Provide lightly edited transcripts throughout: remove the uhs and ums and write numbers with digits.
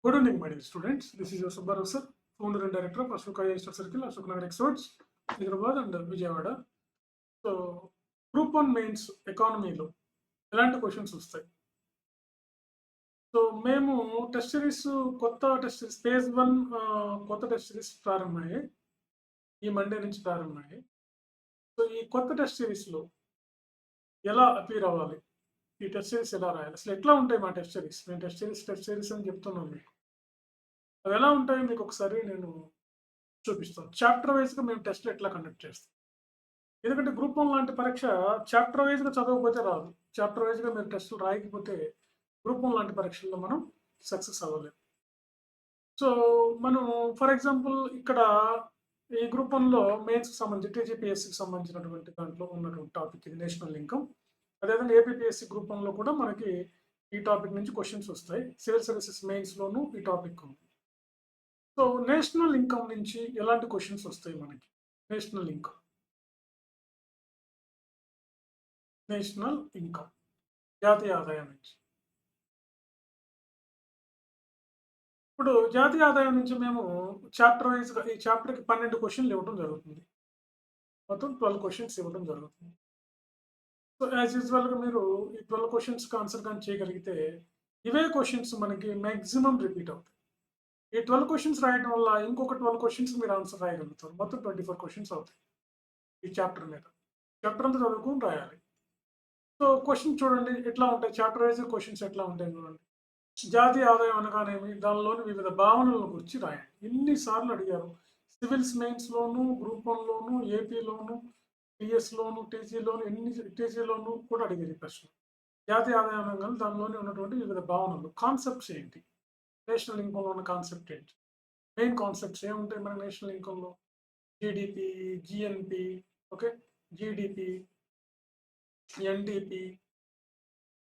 Good evening, my dear students. This is your Subbarao sir, founder and director of Ashoka Institute Circle, Ashok Nagar Experts, Hyderabad and Vijayawada. So group one mains ఎకానమీలో ఎలాంటి questions వస్తాయి? So మేము test series కొత్త test series phase one కొత్త test series ప్రారంభమయ్యాయి. ఈ Monday నుంచి ప్రారంభమయ్యాయి. సో ఈ కొత్త టెస్ట్ సిరీస్లో ఎలా అపీర్ అవ్వాలి, ఈ టెస్ట్ సిరీస్ ఎలా రాయాలి, అసలు ఎట్లా ఉంటాయి మా టెస్ట్ సిరీస్? నేను టెస్ట్ సిరీస్ అని చెప్తున్నాను మీకు. అవి ఎలా ఉంటాయో మీకు ఒకసారి నేను చూపిస్తాను. చాప్టర్ వైజ్గా మేము టెస్ట్లు ఎట్లా కండక్ట్ చేస్తాం. ఎందుకంటే గ్రూప్ వన్ లాంటి పరీక్ష చాప్టర్ వైజ్గా చదవకపోతే రాదు. చాప్టర్ వైజ్గా మీరు టెస్టులు రాయకపోతే గ్రూప్ వన్ లాంటి పరీక్షల్లో మనం సక్సెస్ అవ్వలేము. సో మనం ఫర్ ఎగ్జాంపుల్ ఇక్కడ ఈ గ్రూప్ వన్లో మెయిన్స్కి సంబంధించి టీజీపీఎస్సికి సంబంధించినటువంటి దాంట్లో ఉన్నటువంటి టాపిక్ ఇది నేషనల్ ఇన్కమ్. అదేవిధంగా ఏపీపీఎస్సి గ్రూప్ వన్లో కూడా మనకి ఈ టాపిక్ నుంచి క్వశ్చన్స్ వస్తాయి. సివిల్ సర్వీసెస్ మెయిన్స్లోనూ ఈ టాపిక్ ఉంది. సో నేషనల్ ఇన్కమ్ నుంచి ఎలాంటి క్వశ్చన్స్ వస్తాయి మనకి? నేషనల్ ఇన్కమ్ జాతీయ ఆదాయం నుంచి. ఇప్పుడు జాతీయ ఆదాయం నుంచి మేము చాప్టర్ వైజ్గా ఈ చాప్టర్కి 12 క్వశ్చన్లు ఇవ్వడం జరుగుతుంది. మొత్తం 12 క్వశ్చన్స్ ఇవ్వడం జరుగుతుంది. సో యాజ్ యూజువల్గా మీరు ఈ 12 క్వశ్చన్స్కి ఆన్సర్ కానీ చేయగలిగితే ఇవే క్వశ్చన్స్ మనకి మ్యాక్సిమం రిపీట్ అవుతాయి. ఈ 12 క్వశ్చన్స్ రాయడం వల్ల ఇంకొక 12 క్వశ్చన్స్ మీరు ఆన్సర్ రాయగలుగుతారు. మొత్తం 24 క్వశ్చన్స్ అవుతాయి ఈ చాప్టర్ మీద. చాప్టర్ అంతా చదువుకుని రాయాలి. సో క్వశ్చన్ చూడండి ఎట్లా ఉంటాయి, చాప్టర్ వైజ్ క్వశ్చన్స్ ఎట్లా ఉంటాయి చూడండి. జాతీయ ఆదాయం అనగానేమి, దానిలోని వివిధ భావనలను గురించి రాయండి. ఎన్నిసార్లు అడిగారు సివిల్స్ మెయిన్స్లోను, గ్రూప్ వన్లోను, ఏపీలోను, టీఎస్లోను, టీజీలోను కూడా అడిగారు ఈ ప్రశ్న. జాతీయ ఆదాయం అనగానే దానిలోని ఉన్నటువంటి వివిధ భావనలు, కాన్సెప్ట్స్ ఏంటి, నేషనల్ ఇన్కమ్లో ఉన్న కాన్సెప్ట్ ఏంటి, మెయిన్ కాన్సెప్ట్స్ ఏముంటాయి మన నేషనల్ ఇన్కమ్లో? GDP, GNP, okay, GDP, NDP,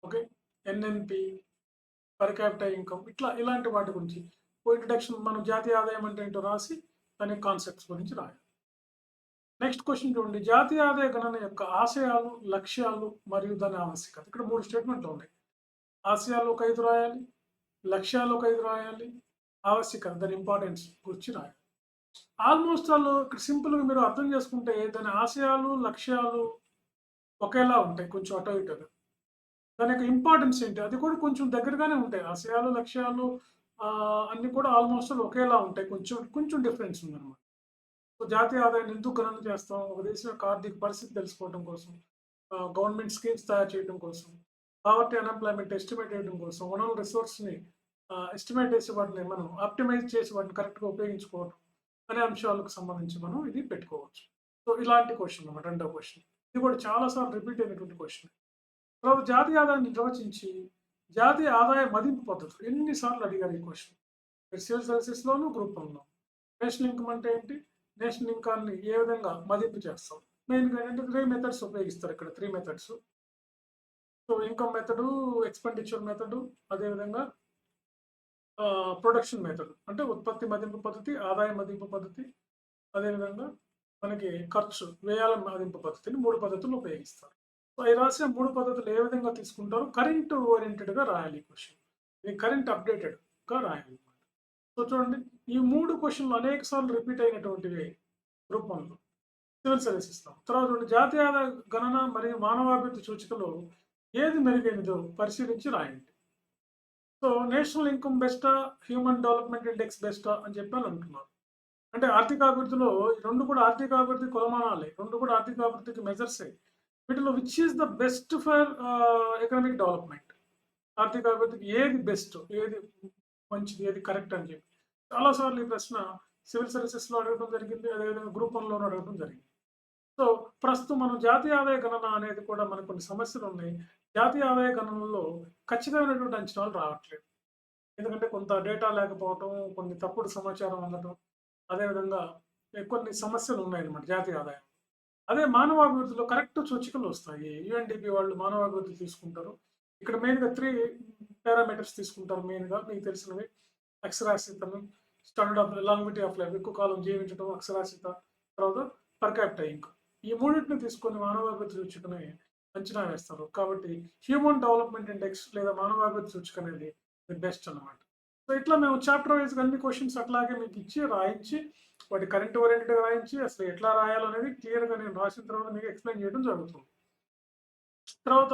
okay, NNP, per capital income, ఇలాంటి వాటి గురించి ఇంట్రడక్షన్. మనం జాతీయ ఆదాయం అంటే ఏంటో రాసి దాని కాన్సెప్ట్స్ గురించి రాయాలి. నెక్స్ట్ క్వశ్చన్ చూడండి, జాతీయ ఆదాయ గణన యొక్క ఆశయాలు, లక్ష్యాలు మరియు దాని ఆవశ్యకత. ఇక్కడ 3 స్టేట్మెంట్లు ఉన్నాయి. ఆశయాలు ఒక 5 రాయాలి, లక్ష్యాలు ఒక 5 రాయాలి, ఆవశ్యకత దాని ఇంపార్టెన్స్ గురించి రాయాలి. ఆల్మోస్ట్ ఆల్ ఇక్కడ సింపుల్గా మీరు అర్థం చేసుకుంటే దాని ఆశయాలు, లక్ష్యాలు ఒకేలా ఉంటాయి, కొంచెం అటో ఇటుగా. దాని యొక్క ఇంపార్టెన్స్ ఏంటి అది కూడా కొంచెం దగ్గరగానే ఉంటాయి. ఆశయాలు, లక్ష్యాలు అన్నీ కూడా ఆల్మోస్ట్ ఒకేలా ఉంటాయి. కొంచెం డిఫరెన్స్ ఉందన్నమాట. సో జాతీయ ఆదాయాన్ని ఎందుకు గణన చేస్తాం? ఒక దేశం యొక్క ఆర్థిక పరిస్థితి తెలుసుకోవడం కోసం, గవర్నమెంట్ స్కీమ్స్ తయారు చేయడం కోసం, పావర్టీ అన్ఎంప్లాయ్మెంట్ ఎస్టిమేట్ చేయడం కోసం, వనరుల రిసోర్స్ని ఎస్టిమేట్ చేసి వాటిని మనం ఆప్టిమైజ్ చేసి వాటిని కరెక్ట్గా ఉపయోగించుకోవడం అనే అంశాలకు సంబంధించి మనం ఇది పెట్టుకోవచ్చు. సో ఇలాంటి క్వశ్చన్ అన్నమాట రెండో క్వశ్చన్. ఇది కూడా చాలాసార్లు రిపీట్ అయినటువంటి క్వశ్చన్. తర్వాత జాతీయ ఆదాయాన్ని నిర్వచించి జాతీయ ఆదాయ మదింపు పద్ధతులు ఎన్నిసార్లు అడిగారు ఈ క్వశ్చన్. సివిల్ సర్వీసెస్లోను, గ్రూప్ వన్లో. నేషనల్ ఇన్కమ్ అంటే ఏంటి, నేషనల్ ఇన్కామ్ని ఏ విధంగా మదింపు చేస్తాం? మెయిన్గా ఏంటంటే 3 మెథడ్స్ ఉపయోగిస్తారు ఇక్కడ. 3 methods. So income method, expenditure method, అదేవిధంగా ప్రొడక్షన్ మెథడ్ అంటే ఉత్పత్తి మదింపు పద్ధతి, ఆదాయ మదింపు పద్ధతి, అదేవిధంగా మనకి ఖర్చు వ్యయాల మదింపు పద్ధతిని 3 పద్ధతులు ఉపయోగిస్తారు. సో అవి రాసిన 3 పద్ధతులు ఏ విధంగా తీసుకుంటారు? కరెంట్ ఓరియంటెడ్గా రాయాలి ఈ క్వశ్చన్. ఇది కరెంట్ అప్డేటెడ్గా రాయాలి. సో చూడండి, ఈ 3 క్వశ్చన్లు అనేక సార్లు రిపీట్ అయినటువంటివి గ్రూప్ వన్లో సివిల్ సర్వీసెస్లో. తర్వాత చూడండి, జాతీయ ఆదాయ గణన మరియు మానవాభివృద్ధి సూచికలో ఏది మెరుగైనదో పరిశీలించి రాయండి. సో నేషనల్ ఇన్కమ్ బెస్టా, హ్యూమన్ డెవలప్మెంట్ ఇండెక్స్ బెస్టా అని చెప్పి అంటున్నారు. అంటే ఆర్థికాభివృద్ధిలో ఈ 2 కూడా ఆర్థికాభివృద్ధి కొలమానాలే, 2 కూడా ఆర్థికాభివృద్ధికి మెజర్సే. వీటిలో which is the best for economic development? ఆర్థిక అభివృద్ధికి ఏది బెస్ట్, ఏది మంచిది, ఏది కరెక్ట్ అని చెప్పి చాలాసార్లు ఈ ప్రశ్న సివిల్ సర్వీసెస్లో అడగడం జరిగింది, అదేవిధంగా గ్రూప్ వన్లోనూ అడగడం జరిగింది. సో ప్రస్తుతం మనం జాతీయ ఆదాయ గణన అనేది కూడా మనకు కొన్ని సమస్యలు ఉన్నాయి. జాతీయ ఆదాయ గణనలో ఖచ్చితమైనటువంటి అంచనాలు రావట్లేదు. ఎందుకంటే కొంత డేటా లేకపోవటం, కొన్ని తప్పుడు సమాచారం అందటం, అదేవిధంగా కొన్ని సమస్యలు ఉన్నాయన్నమాట జాతీయ ఆదాయం. అదే మానవాభివృద్ధిలో కరెక్ట్ సూచికలు వస్తాయి. యుఎన్డిపి వాళ్ళు మానవాభివృద్ధి తీసుకుంటారు. ఇక్కడ మెయిన్గా 3 పారామీటర్స్ తీసుకుంటారు. మెయిన్గా మీకు తెలిసినవి అక్షరాస్యతను, standard of longevity of life, ఎక్కువ కాలం జీవించడం, అక్షరాస్యత, తర్వాత పర్ క్యాపిటల్ ఇన్కమ్. ఈ మూడింటిని తీసుకొని మానవాభివృద్ధి సూచికని అంచనా వేస్తారు. కాబట్టి హ్యూమన్ డెవలప్మెంట్ ఇండెక్స్ లేదా మానవాభివృద్ధి సూచిక అనేది బెస్ట్ అన్నమాట. సో ఇట్లా మేము చాప్టర్ వైజ్‌గా అన్ని క్వెషన్స్ అట్లాగే మీకు ఇచ్చి, రాయించి, వాటి కరెంట్ ఓరియెంటెడ్‌గా రాయించి, అసలు ఎట్లా రాయాలనేది క్లియర్‌గా నేను రాసిన తర్వాత మీకు ఎక్స్‌ప్లెయిన్ చేయడం జరుగుతుంది. తర్వాత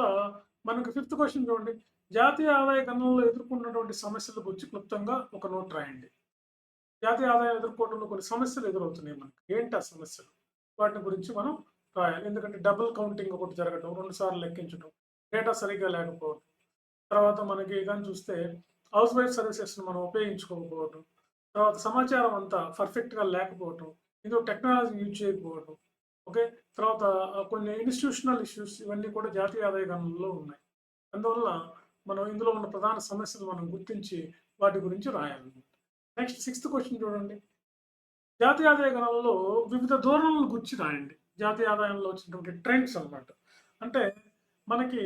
మనకు ఫిఫ్త్ క్వెషన్ చూడండి. జాతీయ ఆదాయ గణనలో ఎదుర్కొన్నటువంటి సమస్యల గురించి క్లుప్తంగా ఒక నోట్ రాయండి. జాతీయ ఆదాయం ఎదుర్కోవడంలో కొన్ని సమస్యలు ఎదురవుతున్నాయి మనకు. ఏంటి ఆ సమస్యలు? వాటి గురించి మనం రాయాలి. ఎందుకంటే డబుల్ కౌంటింగ్ ఒకటి జరగటం, 2 సార్లు లెక్కించడం, డేటా సరిగ్గా లేకపోవడం. తర్వాత మనకి గాని చూస్తే హౌస్ వైఫ్ సర్వీసెస్‌ని మనం ఉపయోగించుకోకపోవటం. తర్వాత సమాచారం అంతా పర్ఫెక్ట్‌గా లేకపోవటం. ఇందులో టెక్నాలజీ యూజ్ చేయకపోవటం. ఓకే. తర్వాత కొన్ని ఇన్‌స్టిట్యూషనల్ ఇష్యూస్ ఇవన్నీ కూడా జాతీయ ఆదాయ గణనలో ఉన్నాయి. అందువల్ల మనం ఇందులో ఉన్న ప్రధాన సమస్యలు మనం గుర్తించి వాటి గురించి రాయాలన్నమాట. నెక్స్ట్ సిక్స్త్ క్వెషన్ చూడండి. జాతీయ ఆదాయ గణనలో వివిధ ధోరణులను గురించి రాయండి. జాతీయ ఆదాయంలో వచ్చినటువంటి ట్రెండ్స్ అన్నమాట. అంటే మనకి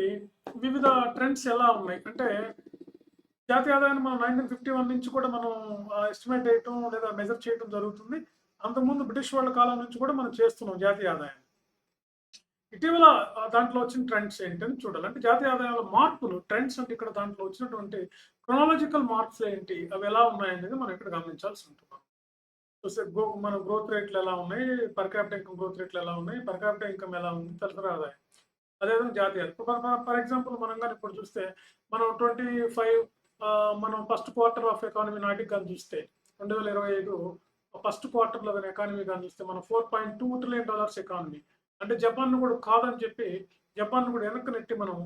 వివిధ ట్రెండ్స్ ఎలా ఉన్నాయి? అంటే జాతీయ ఆదాయాన్ని మనం 1951 నుంచి కూడా మనం ఎస్టిమేట్ చేయటం లేదా మెజర్ చేయటం జరుగుతుంది. అంతకుముందు బ్రిటిష్ వాళ్ళ కాలం నుంచి కూడా మనం చేస్తున్నాం జాతీయ ఆదాయాన్ని. ఇటీవల దాంట్లో వచ్చిన ట్రెండ్స్ ఏంటని చూడాలి. అంటే జాతీయ ఆదాయంలో మార్పులు, ట్రెండ్స్ అంటే ఇక్కడ దాంట్లో వచ్చినటువంటి క్రోనాలజికల్ మార్పులు ఏంటి? అవి ఎలా ఉన్నాయనేది మనం ఇక్కడ గమనించాల్సి ఉంటుంది. చూస్తే మన గ్రోత్ రేట్లు ఎలా ఉన్నాయి? పర్ క్యాపిటా ఇన్కమ్ గ్రోత్ రేట్లు ఎలా ఉన్నాయి? పర్ క్యాపిటా ఇన్కమ్ ఎలా ఉంది? తదితర ఆదాయం. అదేవిధంగా జాతీయ ఫర్ ఎగ్జాంపుల్ మనం గాని ఇప్పుడు చూస్తే మనం 25 మనం ఫస్ట్ క్వార్టర్ ఆఫ్ ఎకానమీ నాటికి గాని చూస్తే 2025 ఫస్ట్ క్వార్టర్‌లో గాని ఎకానమీ గాని చూస్తే మనం $4.2 ట్రిలియన్ ఎకానమీ. అంటే జపాన్‌ని కూడా కాదని చెప్పి జపాన్‌ని కూడా వెనక్కి నెట్టి మనం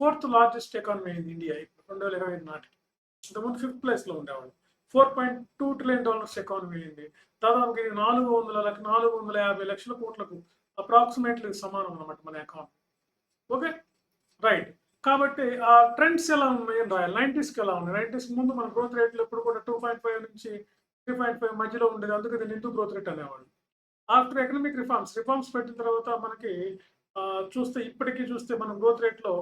ఫోర్త్ లార్జెస్ట్ ఎకానమీ అయింది ఇండియా ఇప్పుడు 2025 నాటికి. ఇంతకుముందు ఫిఫ్త్ ప్లేస్‌లో ఉండేవాళ్ళు. $4.2 ట్రిలియన్ ఎకానమీ అయింది. దాదాపుగా ఇది 450 లక్షల కోట్లకు అప్రాక్సిమేట్‌లీ సమానం అన్నమాట మన ఎకానమీ. ఓకే. రైట్. కాబట్టి ఆ ట్రెండ్స్ ఎలా ఉన్నాయి అని రాయాలి. 90స్‌కి ఎలా ఉన్నాయి? 90స్‌కి ముందు మన గ్రోత్ రేట్లు ఎప్పుడు కూడా 2.5 నుంచి 3.5 మధ్యలో ఉండేది. అందుకే దీన్ని హిందూ గ్రోత్ రేట్ అనేవాళ్ళు. ఆఫ్టర్ ఎకనామిక్ రిఫార్మ్స్ పెట్టిన తర్వాత మనకి చూస్తే ఇప్పటికి చూస్తే మనం గ్రోత్ రేట్‌లో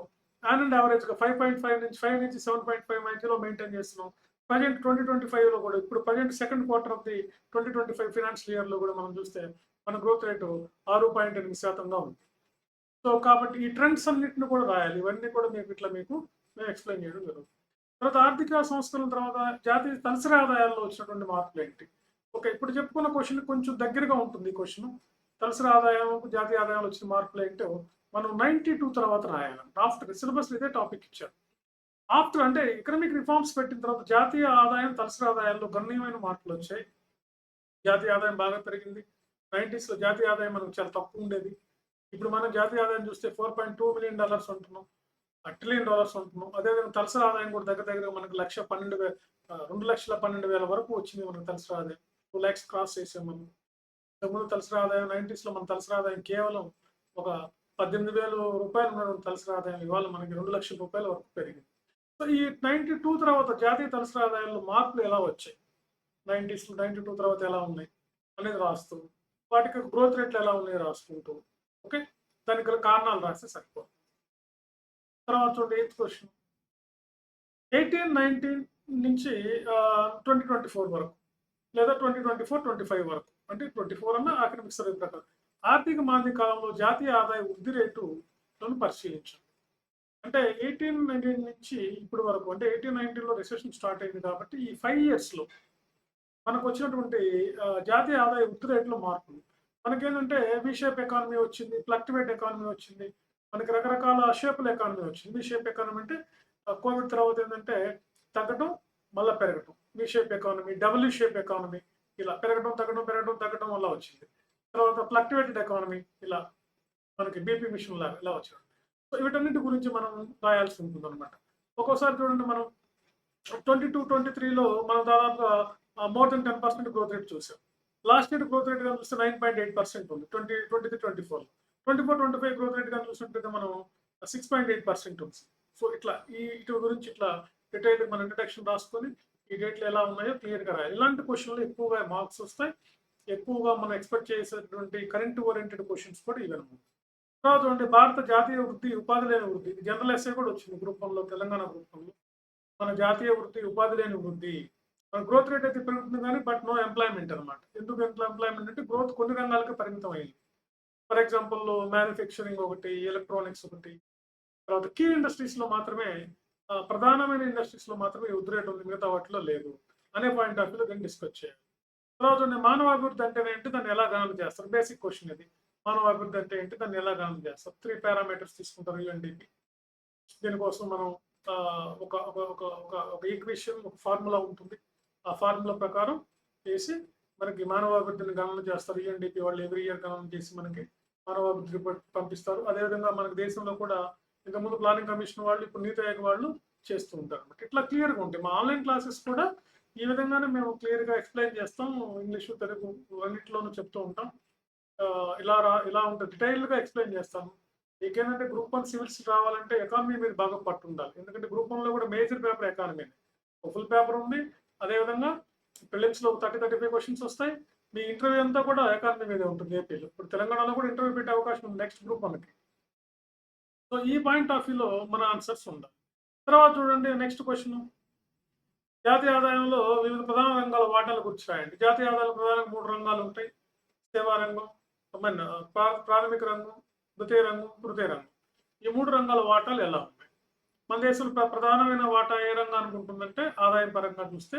ఆన్ అండ్ యావరేజ్‌గా 5 నుంచి 7.5 మధ్యలో మెయింటైన్ చేస్తున్నాం. ప్రెజెంట్ 2025లో కూడా ఇప్పుడు present second quarter of the 2025 financial ఇయర్‌లో కూడా మనం చూస్తే మన గ్రోత్ రేటు 6.8% ఉంది. సో, కాబట్టి ఈ ట్రెండ్స్ అన్నిటిని కూడా రాయాలి. ఇవన్నీ కూడా మీకు మేము ఎక్స్‌ప్లెయిన్ చేయడం జరుగుతుంది. తర్వాత ఆర్థిక సంస్కరణల తర్వాత జాతీయ తలసరి ఆదాయాల్లో వచ్చినటువంటి మార్పులేంటి? ఓకే. ఇప్పుడు చెప్పుకున్న క్వెషన్ కొంచెం దగ్గరగా ఉంటుంది ఈ క్వెషను. తలసరి ఆదాయం, జాతీయ ఆదాయంలో వచ్చిన మార్పులేంటో మనం 92 తర్వాత రాయాలంట. ఆఫ్టర్ సిలబస్‌లో ఇదే టాపిక్ ఇచ్చారు. ఆఫ్టర్ అంటే ఎకనామిక్ రిఫార్మ్స్ పెట్టిన తర్వాత జాతీయ ఆదాయం, తలసరి ఆదాయాల్లో గణనీయమైన మార్పులొచ్చాయి. జాతీయ ఆదాయం బాగా పెరిగింది. 90స్‌లో జాతీయ ఆదాయం మనకు చాలా తక్కువుండేది. ఇప్పుడు మనం జాతీయ ఆదాయం చూస్తే $4.2 మిలియన్ అంటున్నాం. ట్రిలియన్ అంటున్నాం. అదేవిధంగా తలసరి ఆదాయం కూడా దగ్గర దగ్గరగా మనకు 2,12,000 వరకు వచ్చింది మనకు తలసరి ఆదాయం. 2,00,000 క్రాస్ చేసాం మనం. ఇంతకుముందు తలసరి ఆదాయం 90స్‌లో మన తలసరి ఆదాయం కేవలం ఒక రూ. 18,000 ఉన్నటువంటి తలసరి ఆదాయం ఇవాళ మనకి రూ. 2,00,000 వరకు పెరిగింది. సో, ఈ 92 తర్వాత జాతీయ తలసరి ఆదాయంలో మార్పులు ఎలా వచ్చాయి? 92 తర్వాత ఎలా ఉన్నాయి? అనేది రాస్తూ, వాటికి గ్రోత్ రేట్లు ఎలా ఉన్నాయి రాసుకుంటూ, ఓకే. దానికి గల కారణాలు రాస్తే సరిపోతుంది. తర్వాత చూడండి ఎయిత్ క్వెషన్. 1819 నుంచి 2024 వరకు లేదా 2024, 25 వరకు అంటే 24 అన్న అకాడమిక్ సర్వే ప్రకారం ఆర్థిక మాంద్య కాలంలో జాతీయ ఆదాయ వృద్ధి రేటులను పరిశీలించండి. అంటే 1819 నుంచి ఇప్పటి వరకు అంటే 1819లో రిసెషన్ స్టార్ట్ అయింది కాబట్టి ఈ 5 ఇయర్స్‌లో మనకు వచ్చినటువంటి జాతీయ ఆదాయ వృద్ధి రేటులో మార్పులు. మనకేంటంటే వి షేప్ ఎకానమీ వచ్చింది, ఫ్లక్చువేట్ ఎకానమీ వచ్చింది. మనకి రకరకాల షేపుల ఎకానమీ వచ్చింది. వి షేప్ ఎకానమీ అంటే కోవిడ్ తర్వాత ఏంటంటే తగ్గటం, మళ్ళా పెరగటం. V shape economy, W shape economy ఇలా పెరగటం, తగ్గడం, పెరగటం, తగ్గడం వల్ల వచ్చింది. తర్వాత ఫ్లక్చువేటెడ్ ఎకానమీ ఇలా మనకి బీపీ మిషన్ లాగా ఇలా వచ్చింది. సో వీటన్నిటి గురించి మనం రాయాల్సి ఉంటుందన్నమాట. ఒక్కోసారి చూడండి మనం 22, 23లో మనం దాదాపుగా మోర్ దెన్ 10% గ్రోత్ రేట్ చూసాం. లాస్ట్ ఇయర్ గ్రోత్ రేట్ గాని చూస్తే 9.8% ఉంది. 23, 24లో. 24, 25 గ్రోత్ రేట్ గాని చూసినట్లయితే మనం 6.8% ఉంది. సో ఇట్లా వీటి గురించి ఇట్లా డీటెయిల్‌గా మనం ఇంట్రడక్షన్ రాసుకొని ఈ డేట్లు ఎలా ఉన్నాయో క్లియర్‌గా రాయాలి. ఇలాంటి క్వెషన్‌లు ఎక్కువగా మార్క్స్ వస్తాయి. ఎక్కువగా మనం ఎక్స్‌పెక్ట్ చేసేటువంటి కరెంట్ ఓరియెంటెడ్ క్వెషన్స్ కూడా ఇవన్నమాట. తర్వాత చూడండి భారత జాతీయ వృద్ధి, ఉపాధి లేని వృద్ధి. జనరల్ ఎస్సే కూడా వచ్చింది గ్రూప్ 1లో తెలంగాణ గ్రూప్ 1లో. మన జాతీయ వృద్ధి, ఉపాధి లేని వృద్ధి. మన గ్రోత్ రేట్ అయితే పెరుగుతుంది కానీ బట్ నో ఎంప్లాయ్‌మెంట్ అన్నమాట. ఎందుకు ఎంప్లాయ్‌మెంట్ అంటే గ్రోత్ కొన్ని రంగాలకే పరిమితం అయింది. ఫర్ ఎగ్జాంపుల్ మ్యానుఫ్యాక్చరింగ్ ఒకటి, ఎలక్ట్రానిక్స్ ఒకటి. తర్వాత కీ ఇండస్ట్రీస్‌లో మాత్రమే ప్రధానమైన ఇండస్ట్రీస్‌లో మాత్రమే ఈ వృద్ధి రేట్ ఉంది. మిగతా వాటిలో లేదు. అనే పాయింట్ ఆఫ్ వ్యూలో దీన్ని డిస్కస్ చేయాలి. తర్వాత మానవ అభివృద్ధి అంటే ఏంటి, దాన్ని ఎలా గణన చేస్తారు, బేసిక్ క్వశ్చన్ ఇది. మానవ అభివృద్ధి అంటే ఏంటి, దాన్ని ఎలా గణన చేస్తారు. 3 పారామీటర్స్ తీసుకుంటారు యుఎన్డిపి. దీనికోసం మనం ఒక ఒక ఒక ఒక ఒక ఈక్వేషన్, ఒక ఫార్ములా ఉంటుంది. ఆ ఫార్ములా ప్రకారం చేసి మనకి మానవ అభివృద్ధిని గణన చేస్తారు. యుఎన్డిపి వాళ్ళు ఎవ్రీ ఇయర్ గణన చేసి మనకి మానవ అభివృద్ధి రిపోర్ట్ పంపిస్తారు. అదేవిధంగా మనకి దేశంలో కూడా ఇంతకుముందు ప్లానింగ్ కమిషన్ వాళ్ళు, ఇప్పుడు నీతి ఆయోగ్ వాళ్ళు చేస్తూ ఉంటారు అనమాట. ఇట్లా క్లియర్గా ఉంటాయి. మా ఆన్లైన్ క్లాసెస్ కూడా ఈ విధంగానే మేము క్లియర్గా ఎక్స్ప్లెయిన్ చేస్తాం. ఇంగ్లీషు, తెలుగు అన్నింటిలోనూ చెప్తూ ఉంటాం. ఇలా ఉంటుంది, డీటెయిల్గా ఎక్స్ప్లెయిన్ చేస్తాను. మీకేంటంటే గ్రూప్ 1 సివిల్స్ రావాలంటే ఎకానమీ మీద బాగా పట్టు ఉండాలి. ఎందుకంటే గ్రూప్ 1లో కూడా major paper economy, full paper ఉంది. అదేవిధంగా ప్రిలిమ్స్లో 30-35 క్వశ్చన్స్ వస్తాయి. మీ ఇంటర్వ్యూ అంతా కూడా ఎకానమీ మీదే ఉంటుంది ఏపీలో. ఇప్పుడు తెలంగాణలో కూడా ఇంటర్వ్యూ పెట్టే అవకాశం ఉంది నెక్స్ట్ గ్రూప్ 1కి. సో ఈ పాయింట్ ఆఫ్ వ్యూలో మన ఆన్సర్స్ ఉండాలి. తర్వాత చూడండి నెక్స్ట్ క్వశ్చన్, జాతీయ ఆదాయంలో వివిధ ప్రధాన రంగాల వాటాల గురించి రాయండి. జాతీయ ఆదాయంలో ప్రధానంగా 3 రంగాలు ఉంటాయి. సేవా రంగం, ప్రాథమిక రంగం, ద్వితీయ రంగం, తృతీయ రంగం. ఈ 3 రంగాల వాటాలు ఎలా ఉన్నాయి? మన దేశంలో ప్రధానమైన వాటా ఏ రంగానికి ఉంటుందంటే, ఆదాయం పరంగా చూస్తే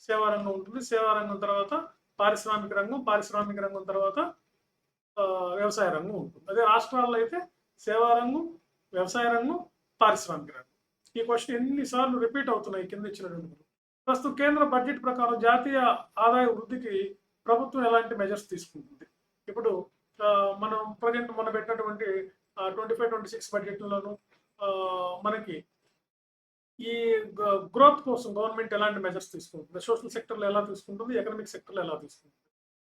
సేవా రంగం ఉంటుంది. సేవా రంగం తర్వాత పారిశ్రామిక రంగం, పారిశ్రామిక రంగం తర్వాత వ్యవసాయ రంగం ఉంటుంది. అదే రాష్ట్రాల్లో అయితే సేవా రంగం, వ్యవసాయ రంగం, పారిశ్రామిక రంగం. ఈ క్వశ్చన్ ఎన్నిసార్లు రిపీట్ అవుతున్నాయి కింద ఇచ్చినటువంటి. ప్రస్తుతం కేంద్ర బడ్జెట్ ప్రకారం జాతీయ ఆదాయ వృద్ధికి ప్రభుత్వం ఎలాంటి మెజర్స్ తీసుకుంటుంది? ఇప్పుడు మనం ప్రజెంట్ మొన్న పెట్టినటువంటి 25-26 బడ్జెట్లోను మనకి ఈ గ్రోత్ కోసం గవర్నమెంట్ ఎలాంటి మెజర్స్ తీసుకుంటుంది, సోషల్ సెక్టర్లో ఎలా తీసుకుంటుంది, ఎకనామిక్ సెక్టర్లో ఎలా తీసుకుంటుంది,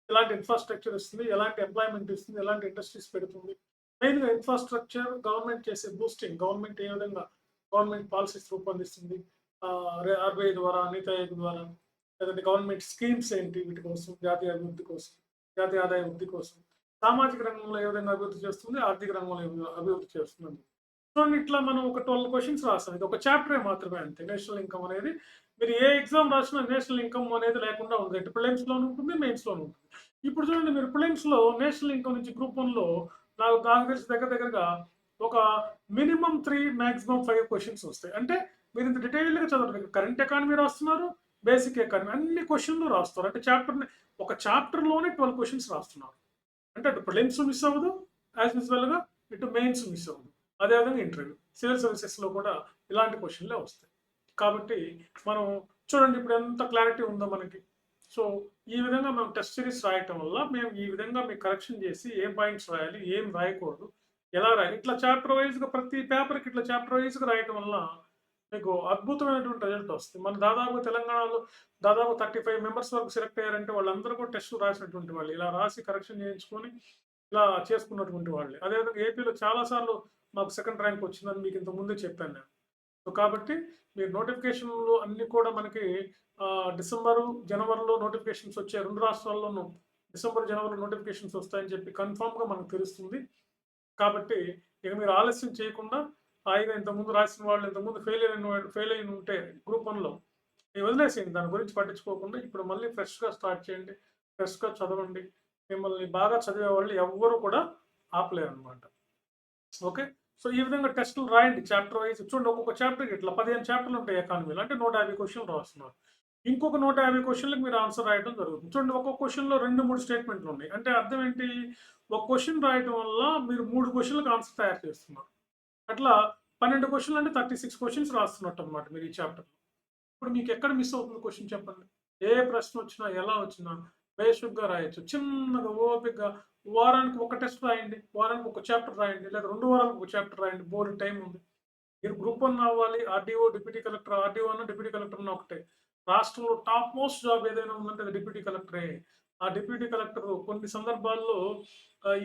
ఎలాంటి ఇన్ఫ్రాస్ట్రక్చర్ ఇస్తుంది, ఎలాంటి ఎంప్లాయ్మెంట్ ఇస్తుంది, ఎలాంటి ఇండస్ట్రీస్ పెడుతుంది. మెయిన్గా ఇన్ఫ్రాస్ట్రక్చర్ గవర్నమెంట్ చేసే బూస్టింగ్, గవర్నమెంట్ ఏ విధంగా గవర్నమెంట్ పాలసీస్ రూపొందిస్తుంది, ఆర్బీఐ ద్వారా, నీతి ఆయోగ్ ద్వారా, లేదంటే గవర్నమెంట్ స్కీమ్స్ ఏంటి వీటి కోసం, జాతీయ అభివృద్ధి కోసం, జాతీయ ఆదాయ వృద్ధి కోసం, సామాజిక రంగంలో ఏ విధంగా అభివృద్ధి చేస్తుంది, ఆర్థిక రంగంలో అభివృద్ధి చేస్తుంది. సో ఇట్లా మనం ఒక 12 క్వశ్చన్స్ రాస్తాం. ఇది ఒక చాప్టరే మాత్రమే అంతే. నేషనల్ ఇన్కమ్ అనేది మీరు ఏ ఎగ్జామ్ రాసినా నేషనల్ ఇన్కమ్ అనేది లేకుండా ఉంది. అంటే ప్రిలిమ్స్లోనూ ఉంటుంది, మెయిన్స్లోనూ ఉంటుంది. ఇప్పుడు చూడండి, మీరు ప్రిలిమ్స్లో నేషనల్ ఇన్కమ్ నుంచి గ్రూప్ 1లో నాకు తెలిసి దగ్గరగా ఒక మినిమం 3 మ్యాక్సిమం 5 క్వశ్చన్స్ వస్తాయి. అంటే మీరు ఇంత డీటెయిల్గా చదవడం, కరెంట్ ఎకానమీ రాస్తున్నారు, బేసిక్ ఎకానమీ, అన్ని క్వశ్చన్లు రాస్తారు. అంటే ఒక చాప్టర్లోనే 12 క్వశ్చన్స్ రాస్తున్నారు. అంటే అటు ప్రిలిమ్స్ మిస్ అవ్వదు, యాజ్ యూజువల్గా ఇటు మెయిన్స్ మిస్ అవ్వదు. అదేవిధంగా ఇంటర్వ్యూ, సివిల్ సర్వీసెస్లో కూడా ఇలాంటి క్వశ్చన్లే వస్తాయి. కాబట్టి మనం చూడండి ఇప్పుడు ఎంత క్లారిటీ ఉందో మనకి. సో ఈ విధంగా మనం టెస్ట్ సిరీస్ రాయటం వల్ల మేము ఈ విధంగా మీకు కరెక్షన్ చేసి ఏం పాయింట్స్ రాయాలి, ఏం రాయకూడదు, ఎలా రాయాలి, ఇట్లా చాప్టర్ వైజ్గా ప్రతి పేపర్కి ఇట్లా చాప్టర్ వైజ్గా రాయటం వల్ల మీకు అద్భుతమైనటువంటి రిజల్ట్ వస్తుంది. మన దాదాపు తెలంగాణలో దాదాపు 35 మెంబర్స్ వరకు సెలెక్ట్ అయ్యారంటే వాళ్ళందరూ కూడా టెస్ట్ రాసినటువంటి వాళ్ళు, ఇలా రాసి కరెక్షన్ చేయించుకొని ఇలా చేసుకున్నటువంటి వాళ్ళు. అదేవిధంగా ఏపీలో చాలాసార్లు మాకు సెకండ్ ర్యాంక్ వచ్చిందని మీకు ఇంత ముందే చెప్పాను నేను. సో కాబట్టి మీరు నోటిఫికేషన్లు అన్నీ కూడా మనకి డిసెంబరు, జనవరిలో నోటిఫికేషన్స్ వచ్చాయి. 2 రాష్ట్రాల్లోనూ డిసెంబర్, జనవరిలో నోటిఫికేషన్స్ వస్తాయని చెప్పి కన్ఫామ్గా మనకు తెలుస్తుంది. కాబట్టి ఇక మీరు ఆలస్యం చేయకుండా హాయిగా ఇంతకుముందు రాసిన వాళ్ళు, ఇంతకుముందు ఫెయిల్ అయిన ఉంటే గ్రూప్ 1లో వదిలేసేయండి, దాని గురించి పట్టించుకోకుండా ఇప్పుడు మళ్ళీ ఫ్రెష్గా స్టార్ట్ చేయండి, ఫ్రెష్గా చదవండి. మిమ్మల్ని బాగా చదివే వాళ్ళు ఎవ్వరూ కూడా ఆపలేరు అనమాట. ఓకే. సో ఈ విధంగా టెస్టులు రాయండి చాప్టర్ వైజ్. చూడండి, ఒక్కొక్క చాప్టర్కి ఇట్లా 15 చాప్టర్లు ఉంటాయి ఎకానమీలో, అంటే 150 క్వశ్చన్లు రాస్తున్నారు. ఇంకొక 150 క్వశ్చన్లకు మీరు ఆన్సర్ రాయడం జరుగుతుంది. చూడండి, ఒక్కొక్క క్వశ్చన్లో 2-3 స్టేట్మెంట్లు ఉన్నాయి. అంటే అర్థం ఏంటి, ఒక క్వశ్చన్ రాయడం వల్ల మీరు 3 క్వశ్చన్లకు ఆన్సర్ తయారు చేస్తున్నారు. అట్లా 12 క్వశ్చన్లు అంటే 36 క్వశ్చన్స్ రాస్తున్నట్టు అనమాట మీరు ఈ చాప్టర్లో. ఇప్పుడు మీకు ఎక్కడ మిస్ అవుతుంది క్వశ్చన్ చెప్పండి. ఏ ప్రశ్న వచ్చినా, ఎలా వచ్చినా బేసిక్గా రాయొచ్చు. చిన్నగా ఓపికగా వారానికి ఒక టెస్ట్ రాయండి, వారానికి ఒక చాప్టర్ రాయండి, లేదా 2 వారాలకు ఒక చాప్టర్ రాయండి. బోర్డు టైం ఉంది. మీరు గ్రూప్ 1 అవ్వాలి, ఆర్డీఓ, డిప్యూటీ కలెక్టర్, ఆర్డీఓ అన్న డిప్యూటీ కలెక్టర్ అన్న ఒకటే. రాష్ట్రంలో టాప్ మోస్ట్ జాబ్ ఏదైనా ఉందంటే అది డిప్యూటీ కలెక్టరే. ఆ డిప్యూటీ కలెక్టర్ కొన్ని సందర్భాల్లో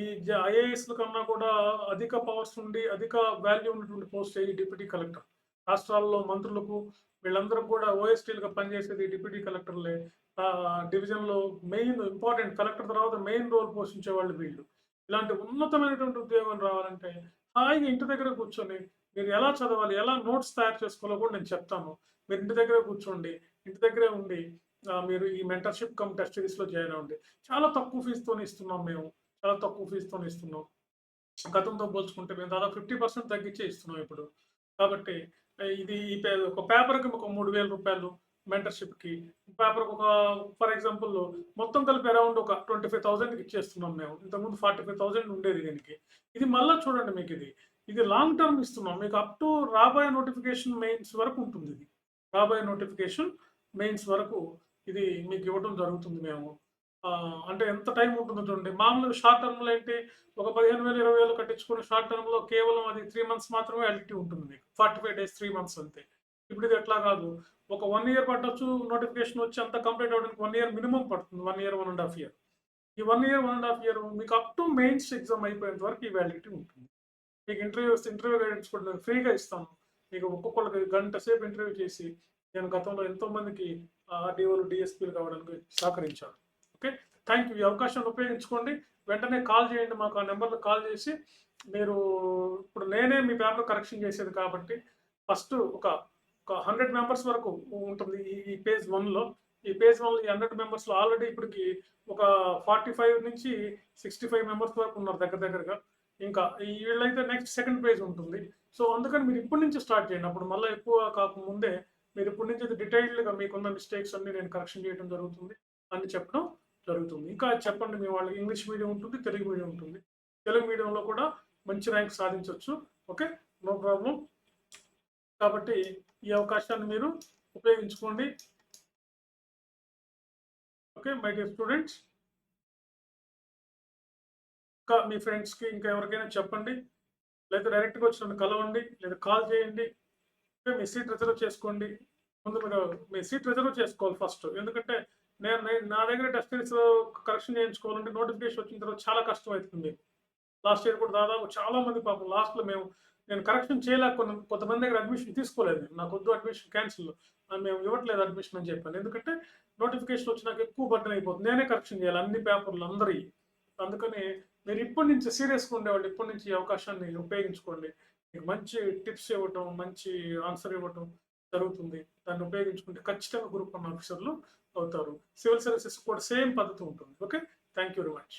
ఈ ఐఏఎస్ల కన్నా కూడా అధిక పవర్స్ ఉండి, అధిక వాల్యూ ఉన్నటువంటి పోస్ట్ ఈ డిప్యూటీ కలెక్టర్. రాష్ట్రాల్లో మంత్రులకు వీళ్ళందరూ కూడా ఓఎస్టీలుగా పనిచేసేది డిప్యూటీ కలెక్టర్లే. డివిజన్లో మెయిన్ ఇంపార్టెంట్, కలెక్టర్ తర్వాత మెయిన్ రోల్ పోషించే వాళ్ళు వీళ్ళు. ఇలాంటి ఉన్నతమైనటువంటి ఉద్యోగం రావాలంటే హాయిగా ఇంటి దగ్గర కూర్చొని మీరు ఎలా చదవాలి, ఎలా నోట్స్ తయారు చేసుకోవాలో కూడా నేను చెప్తాను. మీరు ఇంటి దగ్గరే కూర్చోండి, ఇంటి దగ్గరే ఉండి మీరు ఈ మెంటర్షిప్ కమ్ టెస్ట్ సిరీస్లో జాయిన్ అవ్వండి. చాలా తక్కువ ఫీజుతో ఇస్తున్నాం మేము, చాలా తక్కువ ఫీజుతో ఇస్తున్నాం. గతంతో పోల్చుకుంటే మేము దాదాపు 50% తగ్గించే ఇస్తున్నాం ఇప్పుడు. కాబట్టి ఇది ఒక పేపర్కి ఒక 3,000 రూపాయలు, మెంటర్‌షిప్‌కి. పేపర్‌కి ఒక ఫర్ ఎగ్జాంపుల్ మొత్తం కలిపి అరౌండ్ ఒక 25,000కి ఇచ్చేస్తున్నాం మేము. ఇంతకుముందు 45,000 ఉండేది దీనికి. ఇది మళ్ళా చూడండి మీకిది. ఇది లాంగ్ టర్మ్ ఇస్తున్నాం. మీకు అప్ టు రాబోయే నోటిఫికేషన్ మెయిన్స్ వరకు ఉంటుంది ఇది. రాబోయే నోటిఫికేషన్ మెయిన్స్ వరకు ఇది మీకు ఇవ్వడం జరుగుతుంది మేము. అంటే ఎంత టైం ఉంటుందో చూడండి. మామూలుగా షార్ట్ టర్మ్‌లో ఏంటి ఒక 15,000, 20,000 కట్టించుకొని షార్ట్ టర్మ్‌లో కేవలం అది 3 మంత్స్ మాత్రమే వ్యాలిడిటీ ఉంటుంది మీకు. 45 డేస్ 3 మంత్స్ అంతే. ఇప్పుడు ఇది అట్లా కాదు. ఒక 1 ఇయర్ పట్టొచ్చు. నోటిఫికేషన్ వచ్చి అంతా కంప్లీట్ అవ్వడానికి 1 ఇయర్ మినిమమ్ పడుతుంది. 1 ఇయర్, 1 ½ ఇయర్. ఈ 1 ఇయర్, 1 ½ ఇయర్ మీకు అప్ టు మెయిన్స్ ఎగ్జామ్ అయిపోయేంత వరకు ఈ వ్యాలిడిటీ ఉంటుంది. మీకు ఇంటర్వ్యూ గైడెన్స్ కూడా నేను ఫ్రీగా ఇస్తాను. మీకు ఒక్కొక్కళ్ళకి గంట సేపు ఇంటర్వ్యూ చేసి నేను గతంలో ఎంతోమందికి ఆర్‌డీఓలు, డీఎస్పీలు కావడానికి సహకరించాను. ఓకే. Thank you. ఈ అవకాశాన్ని ఉపయోగించుకోండి. వెంటనే కాల్ చేయండి మాకు. ఆ నెంబర్‌లో కాల్ చేసి మీరు ఇప్పుడు నేనే మీ పేపర్ కరెక్షన్ చేసేది కాబట్టి ఫస్ట్ ఒక 100 మెంబర్స్ వరకు ఉంటుంది ఈ పేజ్ 1లో. ఈ పేజ్ 1లో ఈ 100 మెంబర్స్‌లో ఆల్రెడీ ఇప్పటికి ఒక 45 నుంచి 65 మెంబర్స్ వరకు ఉన్నారు దగ్గర దగ్గరగా. ఇంకా వీళ్ళైతే నెక్స్ట్ సెకండ్ పేజ్ ఉంటుంది. సో, అందుకని మీరు ఇప్పటి నుంచి స్టార్ట్ చేయండి. అప్పుడు మళ్ళా ఎక్కువ కాకముందే మీరు ఇప్పటి నుంచి డీటెయిల్డ్‌గా మీకున్న మిస్టేక్స్ అన్నీ నేను కరెక్షన్ చేయడం జరుగుతుంది. అని చెప్పడం జరుగుతుంది. ఇంకా చెప్పండి మీ వాళ్ళకి ఇంగ్లీష్ మీడియం ఉంటుంది, తెలుగు మీడియం ఉంటుంది. తెలుగు మీడియంలో కూడా మంచి ర్యాంక్ సాధించొచ్చు. ఓకే. No problem. కాబట్టి ఈ అవకాశాన్ని మీరు ఉపయోగించుకోండి. ఓకే. My dear students. ఇంకా మీ ఫ్రెండ్స్‌కి ఇంకా ఎవరికైనా చెప్పండి. లేదా డైరెక్ట్‌గా వచ్చి నన్ను కలవండి. లేదా కాల్ చేయండి. ఓకే. మీ సీట్ రిజర్వ్ చేసుకోండి. ముందు మీరు మీ సీట్ రిజర్వ్ చేసుకోవాలి ఫస్ట్. ఎందుకంటే నేను నేను నా దగ్గర టెస్ట్ సిరీస్ కరెక్షన్ చేయించుకోవాలంటే నోటిఫికేషన్ వచ్చిన తర్వాత చాలా కష్టం అవుతుంది మీకు. లాస్ట్ ఇయర్ కూడా దాదాపు చాలా మంది పాపం లాస్ట్‌లో నేను కరెక్షన్ కొంతమంది దగ్గర అడ్మిషన్ తీసుకోలేదు నేను. నాకొద్దు అడ్మిషన్ క్యాన్సిల్. మేము ఇవ్వట్లేదు అడ్మిషన్ అని చెప్పాను. ఎందుకంటే నోటిఫికేషన్ వచ్చి నాకు ఎక్కువ బర్డెన్ అయిపోతుంది. నేనే కరెక్షన్ చేయాలి అన్ని పేపర్‌లు అందరియి. అందుకని మీరు ఇప్పటి నుంచి సీరియస్‌గా ఉండేవాళ్ళు ఇప్పటి నుంచి ఈ అవకాశాన్ని ఉపయోగించుకోండి. మీకు మంచి టిప్స్ ఇవ్వటం, మంచి ఆన్సర్ ఇవ్వటం జరుగుతుంది. దాన్ని ఉపయోగించుకుంటే ఖచ్చితంగా గ్రూప్ 1 ఆఫీసర్‌లు అవుతారు. సివిల్ సర్వీసెస్ కూడా సేమ్ పద్ధతి ఉంటుంది. Okay. Thank you very much.